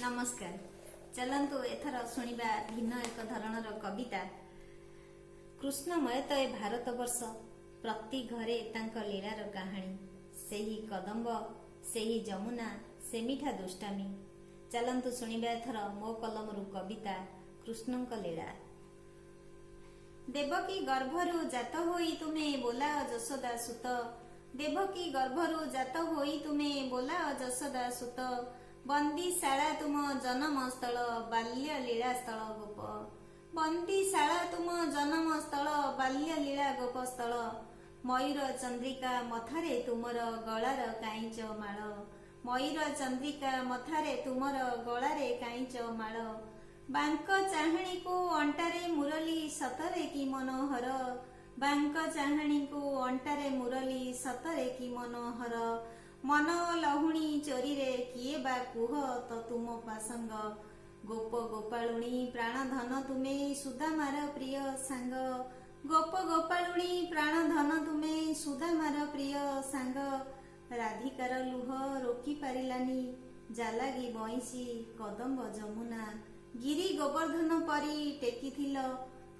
नमस्कार। चलंतु एथर शुणिबा भिन्न एक धरणर कविता। कृष्णमय तो ए भारत वर्ष, प्रति घरे तांक लीलार कहानी। सेही कदम्ब, सेही जमुना, से मिठा दुष्टामी। चलंतु शुणिबा एथर मो कलमरु कविता कृष्णंक लीला। देवकी गर्भरु जात होई तुमे बोलाओ जशोदा सुत। देवकी गर्भरु जात होई तुमे बोलाओ जशोदा सुत। बंदीशाला तुम जन्मस्थल, बाल्य लीला स्थल गोप। बंदीशाला तुम जन्मस्थल, बाल्य लीला गोपस्थल। मयूर चंद्रिका मथारे तुमर गलार काईच माळ। मयूर चंद्रिका मथारे तुमर गलारे काईच माळ। बांक चाहणी को अंटारे मुरली, सतरे की मनोहर। बांक चाहणी को अंटारे मुरली, सतरे की मनोहर। मन लहुणी चोरी रे किए बा कुह तो तुम पासंग। गोप गोपालुणी प्राण धन तुमे, सुदामार प्रिय सांग। गोप गोपालुणी प्राण धन तुमे, सुदामार प्रिय सांग। राधिकार लुह रोकी पारिलानी, जालागी बईसी कदम्ब जमुना। गिरी गोवर्धन परी टेकिथिल,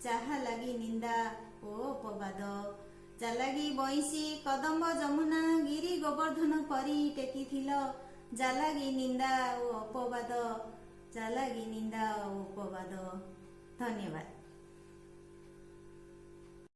चाहा लागी निंदा ओ अपवाद। जालागी बईसी कदम्ब जमुना, गिरी गोवर्धन परी टेकिथिल, जालागी निंदा ओ अपवाद। जालागी निंदा ओ अपवाद। धन्यवाद।